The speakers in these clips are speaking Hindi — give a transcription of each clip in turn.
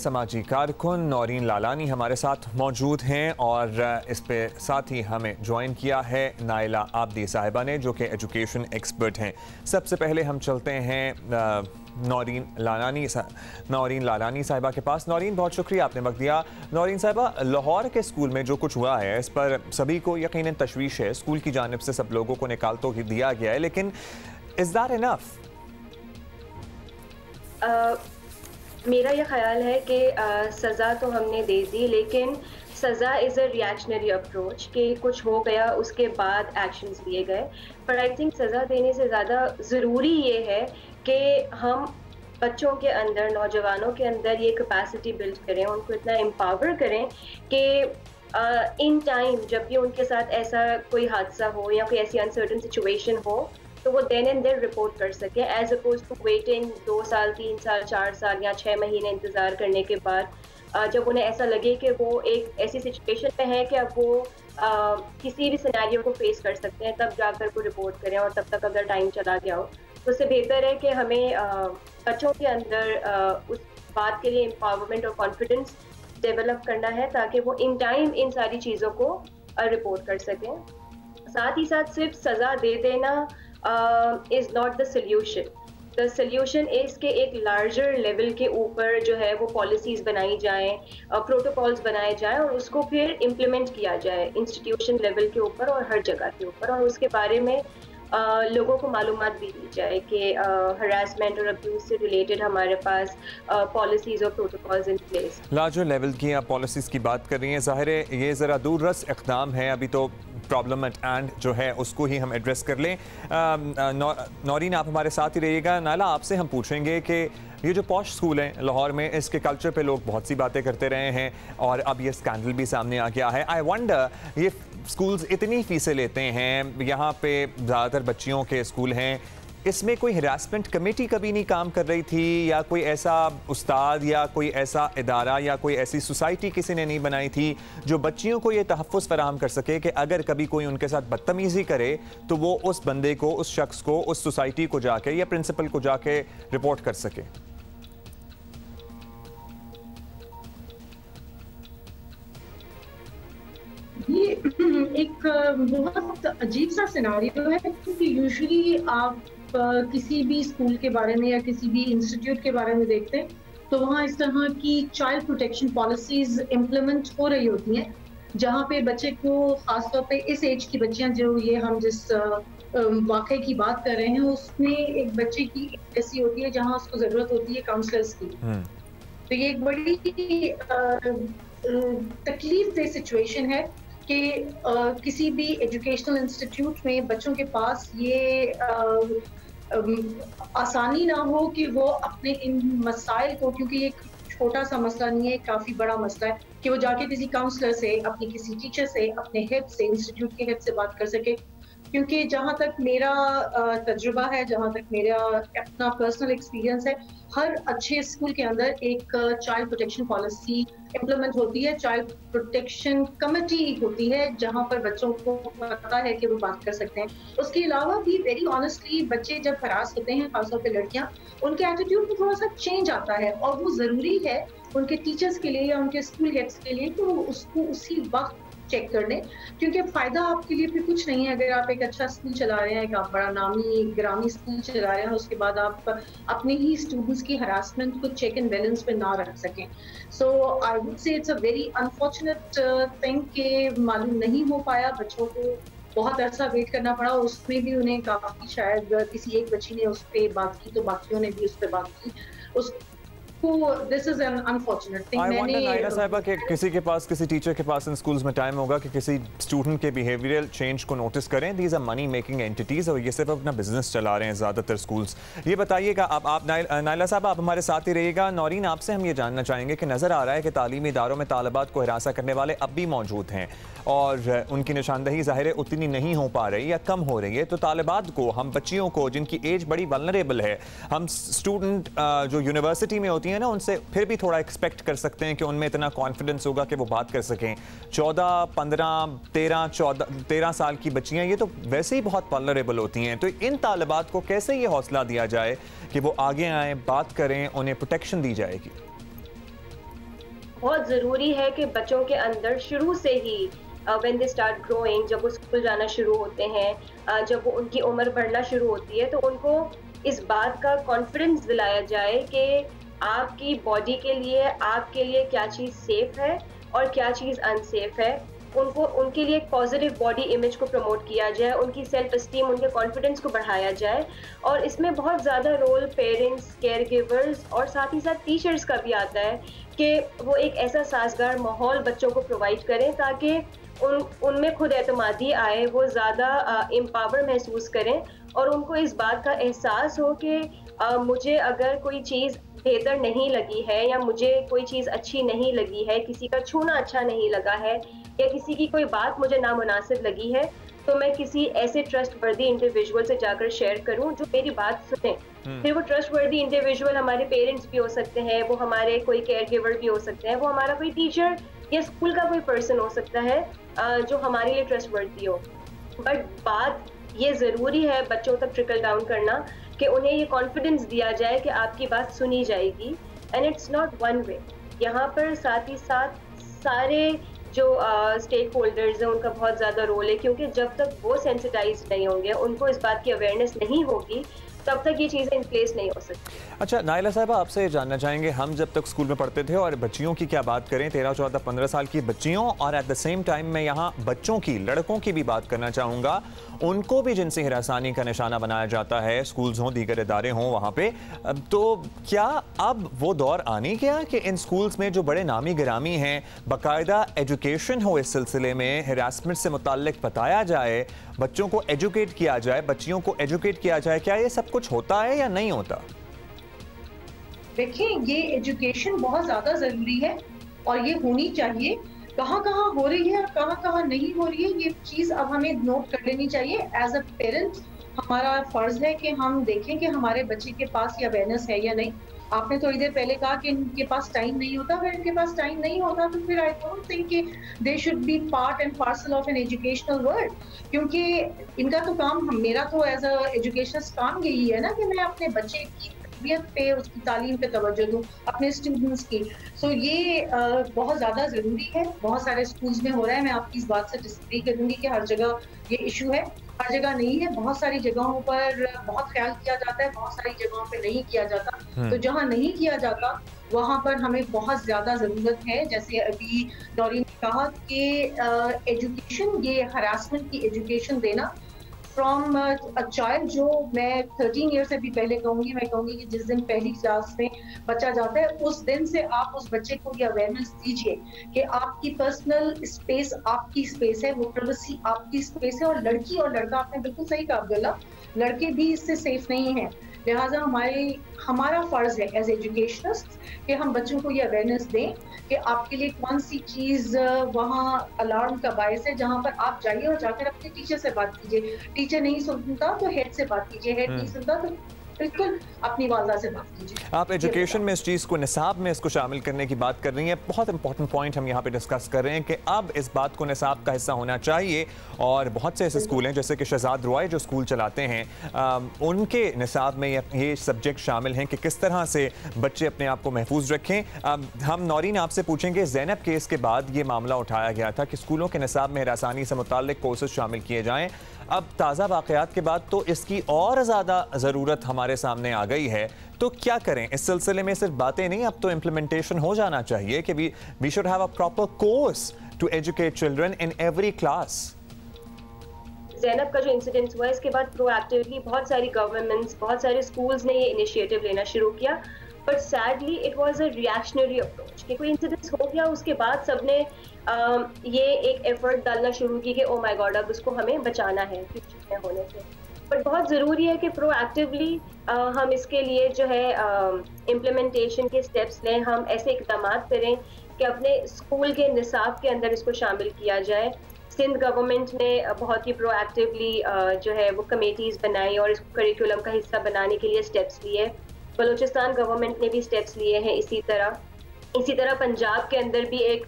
समाजी कारकुन नौरीन लालानी हमारे साथ मौजूद हैं और इस पे साथ ही हमें ज्वाइन किया है नाइला आबदी साहिबा ने, जो कि एजुकेशन एक्सपर्ट हैं। सबसे पहले हम चलते हैं नौरीन लालानी साहिबा के पास। नौरीन, बहुत शुक्रिया आपने वक्त दिया। नौरीन साहिबा, लाहौर के स्कूल में जो कुछ हुआ है इस पर सभी को यकीनन तशवीश है। स्कूल की जानिब से सब लोगों को निकाल तो दिया गया है, लेकिन इज दैट इनफ? मेरा यह ख्याल है कि सज़ा तो हमने दे दी, लेकिन सज़ा इज़ अ रिएक्शनरी अप्रोच कि कुछ हो गया उसके बाद एक्शंस लिए गए। पर आई थिंक सज़ा देने से ज़्यादा ज़रूरी ये है कि हम बच्चों के अंदर, नौजवानों के अंदर ये कैपेसिटी बिल्ड करें, उनको इतना एम्पावर करें कि इन टाइम जब भी उनके साथ ऐसा कोई हादसा हो या कोई ऐसी अनसर्टन सिचुएशन हो तो वो देन एंड देन रिपोर्ट कर सके, एज अपोज टू वेटिंग 2 साल, 3 साल, 4 साल या 6 महीने इंतज़ार करने के बाद जब उन्हें ऐसा लगे कि वो एक ऐसी सिचुएशन में है कि अब वो किसी भी सिनेरियो को फेस कर सकते हैं, तब जाकर वो रिपोर्ट करें। और तब तक अगर टाइम चला गया हो तो उससे बेहतर है कि हमें बच्चों के अंदर उस बात के लिए एम्पावरमेंट और कॉन्फिडेंस डेवलप करना है ताकि वो इन टाइम इन सारी चीज़ों को रिपोर्ट कर सकें। साथ ही साथ सिर्फ सज़ा दे देना is not the solution. The solution is कि एक लार्जर लेवल के ऊपर जो है वो पॉलिसीज़ बनाई जाएं, प्रोटोकॉल्स बनाए जाएं और उसको फिर इम्प्लीमेंट किया जाए इंस्टीट्यूशन लेवल के ऊपर और हर जगह के ऊपर, और उसके बारे में लोगों को मालूमात भी दी जाए कि हरासमेंट और अब्यूज़ से रिलेटेड हमारे पास पॉलिसीज़ और protocols in place. Larger level की आप पॉलिसीज़ की बात कर रही हैं, ज़ाहिर है ये ज़रा दूररस इक़दाम है। अभी तो प्रॉब्लम एट एंड जो है उसको ही हम एड्रेस कर लें। नौरीन, आप हमारे साथ ही रहिएगा। नाला, आपसे हम पूछेंगे कि ये जो पॉश स्कूल हैं लाहौर में, इसके कल्चर पे लोग बहुत सी बातें करते रहे हैं और अब ये स्कैंडल भी सामने आ गया है। आई वंडर, ये स्कूल्स इतनी फ़ीसें लेते हैं, यहाँ पे ज़्यादातर बच्चियों के स्कूल हैं, इसमें कोई हरासमेंट कमेटी कभी नहीं काम कर रही थी, या कोई ऐसा उस्ताद या कोई ऐसा इदारा या कोई ऐसी सोसाइटी किसी ने नहीं बनाई थी जो बच्चियों को ये तहफ़्फ़ुज़ फराहम कर सके कि अगर कभी कोई उनके साथ बदतमीज़ी करे तो वो उस बंदे को, उस शख्स को, उस सोसाइटी को जाके या प्रिंसिपल को जाके रिपोर्ट कर सके? ये एक बहुत अजीब सा सिनारियो है, क्योंकि यूजुअली आप किसी भी स्कूल के बारे में या किसी भी इंस्टीट्यूट के बारे में देखते हैं तो वहाँ इस तरह की चाइल्ड प्रोटेक्शन पॉलिसीज इम्प्लीमेंट हो रही होती हैं, जहाँ पे बच्चे को, खासतौर पे इस एज की बच्चियाँ, जो ये हम जिस वाक़े की बात कर रहे हैं उसमें एक बच्चे की ऐसी होती है जहाँ उसको ज़रूरत होती है काउंसलर्स की। तो ये एक बड़ी तकलीफ दे सिचुएशन है कि किसी भी एजुकेशनल इंस्टीट्यूट में बच्चों के पास ये आसानी ना हो कि वो अपने इन मसाइल को, क्योंकि ये छोटा सा मसला नहीं है, काफ़ी बड़ा मसला है, कि वो जाके किसी काउंसलर से, अपनी किसी टीचर से, अपने हेड से, इंस्टीट्यूट के हेड से बात कर सके। क्योंकि जहाँ तक मेरा तजुर्बा है, जहाँ तक मेरा अपना पर्सनल एक्सपीरियंस है, हर अच्छे स्कूल के अंदर एक चाइल्ड प्रोटेक्शन पॉलिसी इम्प्लीमेंट होती है, चाइल्ड प्रोटेक्शन कमेटी होती है, जहाँ पर बच्चों को पता है कि वो बात कर सकते हैं। उसके अलावा भी वेरी ऑनेस्टली बच्चे जब हरास होते हैं, खासतौर पे लड़कियाँ, उनके एटीट्यूड में थोड़ा सा चेंज आता है, और वो ज़रूरी है उनके टीचर्स के लिए या उनके स्कूल हेड्स के लिए कि वो उसको उसी वक्त चेक कर लें, क्योंकि फ़ायदा आपके लिए फिर कुछ नहीं है अगर आप एक अच्छा स्कूल चला रहे हैं, एक आप बड़ा नामी ग्रामी स्कूल चला रहे हैं, उसके बाद आप अपने ही स्टूडेंट्स की हरासमेंट को चेक एंड बैलेंस पे ना रख सकें। So I would say it's a very unfortunate thing कि मालूम नहीं हो पाया, बच्चों को बहुत अरसा वेट करना पड़ा। उसमें भी उन्हें काफ़ी, शायद किसी एक बच्ची ने उस पर बात की तो बाकियों ने भी उस पर बात की। This is an unfortunate thing. I wonder, Naila साहिबा, कि किसी के पास, किसी टीचर के पास इन स्कूल्स में टाइम होगा कि किसी स्टूडेंट के बिहेवियरल चेंज को नोटिस करें। These are money making entities और ये सिर्फ अपना बिजनेस चला रहे हैं ज़्यादातर स्कूल्स। ये बताइएगा, आप नाइला साहब, आप हमारे साथ ही रहिएगा। नौरीन, आपसे हम ये जानना चाहेंगे कि नज़र आ रहा है कि तालीमी इदारों में तालिबात को हिरासा करने वाले अब भी मौजूद हैं और उनकी निशानदही ज़ाहिर है उतनी नहीं हो पा रही या कम हो रही है। तो तालिबात को, हम बच्चियों को जिनकी एज बड़ी वल्नरेबल है, हम स्टूडेंट जो यूनिवर्सिटी में होती हैं ना, उनसे फिर भी थोड़ा एक्सपेक्ट कर सकते हैं कि उनमें इतना कॉन्फिडेंस होगा कि वो बात कर सकें। 14, 15, 13 साल की बच्चियां, ये तो वैसे ही बहुत वल्नरेबल होती हैं। तो इन तालिबात को कैसे ये हौसला दिया जाए कि वो आगे आएँ, बात करें, उन्हें प्रोटेक्शन दी जाएगी? बहुत ज़रूरी है कि बच्चों के अंदर शुरू से he when they start growing, जब वो स्कूल जाना शुरू होते हैं, जब वो उनकी उम्र बढ़ना शुरू होती है, तो उनको इस बात का कॉन्फिडेंस दिलाया जाए कि आपकी बॉडी के लिए, आपके लिए क्या चीज़ सेफ है और क्या चीज़ अनसेफ है। उनको उनके लिए एक पॉजिटिव बॉडी इमेज को प्रमोट किया जाए, उनकी सेल्फ एस्टीम, उनके कॉन्फिडेंस को बढ़ाया जाए। और इसमें बहुत ज़्यादा रोल पेरेंट्स, केयर गिवर्स और साथ ही साथ टीचर्स का भी आता है कि वो एक ऐसा साजगार माहौल बच्चों को प्रोवाइड करें ताकि उनमें खुद एतमादी आए, वो ज़्यादा एम्पावर महसूस करें और उनको इस बात का एहसास हो कि मुझे अगर कोई चीज़ बेहतर नहीं लगी है या मुझे कोई चीज़ अच्छी नहीं लगी है, किसी का छूना अच्छा नहीं लगा है या किसी की कोई बात मुझे नामुनासिब लगी है, तो मैं किसी ऐसे ट्रस्टवर्दी इंडिविजुअल से जाकर शेयर करूं जो मेरी बात सुने। फिर वो ट्रस्टवर्दी इंडिविजुअल हमारे पेरेंट्स भी हो सकते हैं, वो हमारे कोई केयर गिवर भी हो सकते हैं, वो हमारा कोई टीचर या स्कूल का कोई पर्सन हो सकता है जो हमारे लिए ट्रस्टवर्दी हो। बट बात ये ज़रूरी है बच्चों तक ट्रिकल डाउन करना कि उन्हें ये कॉन्फिडेंस दिया जाए कि आपकी बात सुनी जाएगी, and it's not one way. यहाँ पर साथ ही साथ सारे जो स्टेक होल्डर्स हैं उनका बहुत ज़्यादा रोल है, क्योंकि जब तक वो सेंसिटाइज नहीं होंगे, उनको इस बात की अवेयरनेस नहीं होगी, तब तक ये चीज़ें इन प्लेस नहीं हो सकती। अच्छा नाइला साहिबा, आपसे जानना चाहेंगे, हम जब तक स्कूल में पढ़ते थे और बच्चियों की क्या बात करें, 13, 14, 15 साल की बच्चियों, और एट द सेम टाइम मैं यहाँ बच्चों की, लड़कों की भी बात करना चाहूँगा, उनको भी जिनसी हिरासानी का निशाना बनाया जाता है, स्कूल्स हों, दीगर इदारे हों वहाँ पे, तो क्या अब वो दौर आने गया कि इन स्कूल्स में जो बड़े नामी गिरामी हैं, बाकायदा एजुकेशन हो इस सिलसिले में, हिरासमेंट से मुताल्लिक बताया जाए, बच्चों को एजुकेट किया जाए, बच्चियों को एजुकेट किया जाए, क्या ये सब कुछ होता है या नहीं होता? देखिए, ये एजुकेशन बहुत ज्यादा जरूरी है और ये होनी चाहिए। कहाँ कहाँ हो रही है और कहाँ कहाँ नहीं हो रही है, ये चीज अब हमें नोट कर लेनी चाहिए। एज अ पेरेंट हमारा फर्ज है कि हम देखें कि हमारे बच्चे के पास ये अवेयरनेस है या नहीं। आपने थोड़ी देर पहले कहा कि इनके पास टाइम नहीं होता, अगर इनके पास टाइम नहीं होता तो फिर आई डोंट थिंक कि they should be part and parcel of an educational world, क्योंकि इनका तो काम, मेरा तो एज अ एजुकेशनिस्ट काम यही है ना कि मैं अपने बच्चे की तरबियत पे, उसकी तालीम पे तवज्जो दूं, अपने स्टूडेंट्स की। सो ये बहुत ज़्यादा ज़रूरी है। बहुत सारे स्कूल्स में हो रहा है, मैं आपकी इस बात से डिसएग्री करूंगी कि हर जगह ये इशू है, हर जगह नहीं है। बहुत सारी जगहों पर बहुत ख्याल किया जाता है, बहुत सारी जगहों पे नहीं किया जाता। तो जहाँ नहीं किया जाता वहाँ पर हमें बहुत ज़्यादा ज़रूरत है। जैसे अभी नौरीन ने कहा कि एजुकेशन, ये हरासमेंट की एजुकेशन देना फ्रॉम अ चाइल्ड, जो मैं 13 ईयर से भी पहले कहूँगी, मैं कहूँगी कि जिस दिन पहली क्लास में बच्चा जाता है उस दिन से आप उस बच्चे को ये अवेयरनेस दीजिए कि आपकी पर्सनल स्पेस आपकी स्पेस है, वो प्राइवेसी आपकी स्पेस है। और लड़की और लड़का, आपने बिल्कुल सही कहा अब्दुल्ला, लड़के भी इससे सेफ नहीं है। लिहाजा हमारा फर्ज है एज एजुकेशनिस्ट कि हम बच्चों को ये अवेयरनेस दें कि आपके लिए कौन सी चीज़ वहाँ अलार्म का बायस है, जहाँ पर आप जाइए और जाकर अपने टीचर से बात कीजिए। टीचर नहीं सुनता तो हेड से बात कीजिए, हेड नहीं सुनता तो बिल्कुल अपनी वालदा से बात कीजिए। आप एजुकेशन में इस चीज़ को, निसाब में इसको शामिल करने की बात कर रही हैं। बहुत इंपॉर्टेंट पॉइंट हम यहाँ पे डिस्कस कर रहे हैं कि अब इस बात को निसाब का हिस्सा होना चाहिए। और बहुत से ऐसे स्कूल हैं जैसे कि शहजाद रुआई जो स्कूल चलाते हैं, उनके निसाब में ये सब्जेक्ट शामिल हैं कि किस तरह से बच्चे अपने आप को महफूज रखें। हम नौरीन आपसे पूछेंगे, ज़ैनब केस के बाद ये मामला उठाया गया था कि स्कूलों के निसाब में हिरासानी से मुताल्लिक कोर्सेज शामिल किए जाएँ। अब ताज़ा वाक़यात के बाद तो इसकी और ज़्यादा ज़रूरत हमारे सामने आ गई है। तो क्या करें इस सिलसिले में? सिर्फ बातें नहीं, अब तो इम्प्लीमेंटेशन हो जाना चाहिए कि we should have a proper course to educate children in every class. Zainab का जो इंसिडेंट हुआ, इसके बाद प्रोएक्टिवली बहुत सारी गवर्नमेंट्स, बहुत सारे स्कूल्स ने ये इनिशिएटिव लेना शुरू किया। But sadly it was a reactionary approach कि कोई इंसिडेंट हो गया, उसके बाद सबने ये एक एफर्ट डालना शुरू की कि ओ माय गॉड, अब उसको हमें बचाना है फ्यूचर में होने से। बट बहुत ज़रूरी है कि प्रोएक्टिवली हम इसके लिए जो है इम्प्लीमेंटेशन के स्टेप्स लें, हम ऐसे इक़दाम करें कि अपने स्कूल के निसाब के अंदर इसको शामिल किया जाए। सिंध गवर्नमेंट ने बहुत ही प्रोएक्टिवली जो है वो कमेटीज़ बनाई और इसको करिकुलम का हिस्सा बनाने के लिए स्टेप्स लिए। बलूचिस्तान गवर्नमेंट ने भी स्टेप्स लिए हैं इसी तरह पंजाब के अंदर भी एक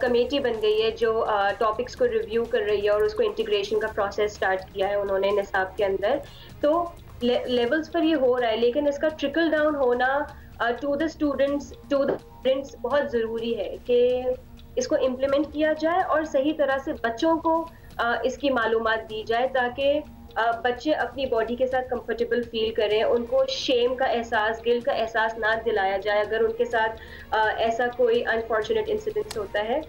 कमेटी बन गई है जो टॉपिक्स को रिव्यू कर रही है और उसको इंटीग्रेशन का प्रोसेस स्टार्ट किया है उन्होंने निसाब के अंदर। तो लेवल्स पर ये हो रहा है, लेकिन इसका ट्रिकल डाउन होना टू द स्टूडेंट्स बहुत ज़रूरी है कि इसको इम्प्लीमेंट किया जाए और सही तरह से बच्चों को इसकी मालूमात दी जाए, ताकि बच्चे अपनी बॉडी के साथ कंफर्टेबल फील करें, उनको शेम का एहसास, गिल्ट का एहसास ना दिलाया जाए अगर उनके साथ ऐसा कोई अनफॉर्चुनेट इंसिडेंस होता है।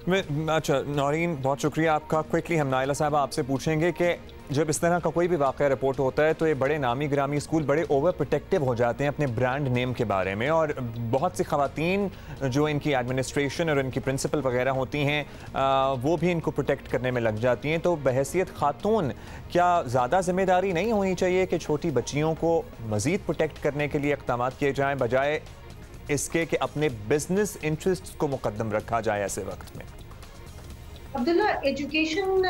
अच्छा नौरीन, बहुत शुक्रिया आपका। क्विकली हम नाइला साहब आपसे पूछेंगे कि जब इस तरह का कोई भी वाक़या रिपोर्ट होता है तो ये बड़े नामी ग्रामी स्कूल बड़े ओवर प्रोटेक्टिव हो जाते हैं अपने ब्रांड नेम के बारे में, और बहुत सी ख़वातीन जो इनकी एडमिनिस्ट्रेशन और इनकी प्रिंसिपल वगैरह होती हैं वो भी इनको प्रोटेक्ट करने में लग जाती हैं। तो बहैसियत खातून क्या ज़्यादा ज़िम्मेदारी नहीं होनी चाहिए कि छोटी बच्चियों को मज़ीद प्रोटेक्ट करने के लिए इक़दाम किए जाएँ, बजाय इसके कि अपने बिजनेस इंटरेस्ट को मुकद्दम रखा जाए ऐसे वक्त में? अब्दुल्ला, एजुकेशन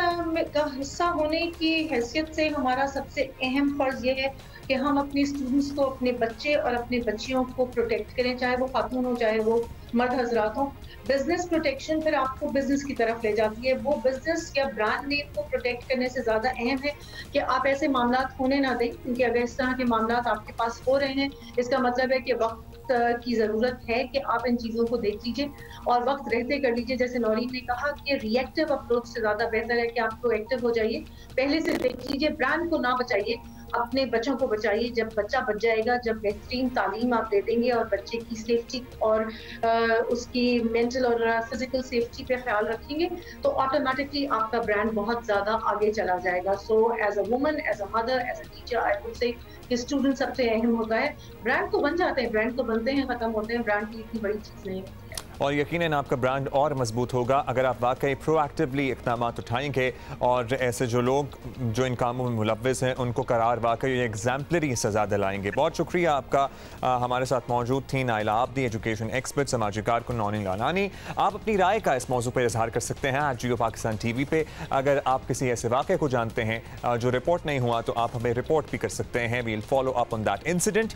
का हिस्सा होने की हैसियत से हमारा सबसे अहम फर्ज ये है कि हम अपने स्टूडेंट्स को, अपने बच्चे और अपने बच्चियों को प्रोटेक्ट करें, चाहे वो खातून हो चाहे वो मर्द हजरात हो। बिजनेस प्रोटेक्शन फिर आपको बिजनेस की तरफ ले जाती है। वो बिजनेस या ब्रांड नेम को प्रोटेक्ट करने से ज़्यादा अहम है कि आप ऐसे मामला होने ना दें, क्योंकि अगर इस तरह के मामला आपके पास हो रहे हैं, इसका मतलब है कि वक्त की ज़रूरत है कि आप इन चीज़ों को देख लीजिए और वक्त रहते कर लीजिए। जैसे नौरीन ने कहा कि रिएक्टिव अप्रोच से ज़्यादा बेहतर है कि आप प्रोएक्टिव हो जाइए, पहले से देख लीजिए, ब्रांड को ना बचाइए, अपने बच्चों को बचाइए। जब बच्चा बच जाएगा, जब बेहतरीन तालीम आप दे देंगे और बच्चे की सेफ्टी और उसकी मेंटल और फिजिकल सेफ्टी पे ख्याल रखेंगे, तो ऑटोमेटिकली आपका ब्रांड बहुत ज़्यादा आगे चला जाएगा। So as a woman, as a mother, as a teacher, I would say कि स्टूडेंट सबसे अहम होता है। ब्रांड तो बन जाते हैं, ब्रांड तो बनते हैं, खत्म होते हैं, ब्रांड की इतनी बड़ी चीज़ नहीं होती है। और यकीनन आपका ब्रांड और मजबूत होगा अगर आप वाकई प्रोएक्टिवली इक़दाम उठाएंगे और ऐसे जो लोग जो इन कामों में मुलव्विस हैं उनको करार वाकई एग्जाम्पलरी सज़ा दिलाएंगे। बहुत शुक्रिया आपका। हमारे साथ मौजूद थी नाइला आबदी, एजुकेशन एक्सपर्ट, समाजी कारकुन नौरीन लालानी। आप अपनी राय का इस मौजू पर इजहार कर सकते हैं जियो पाकिस्तान TV पे। अगर आप किसी ऐसे वाक़े को जानते हैं जो रिपोर्ट नहीं हुआ तो आप हमें रिपोर्ट भी कर सकते हैं। We'll follow up on that incident.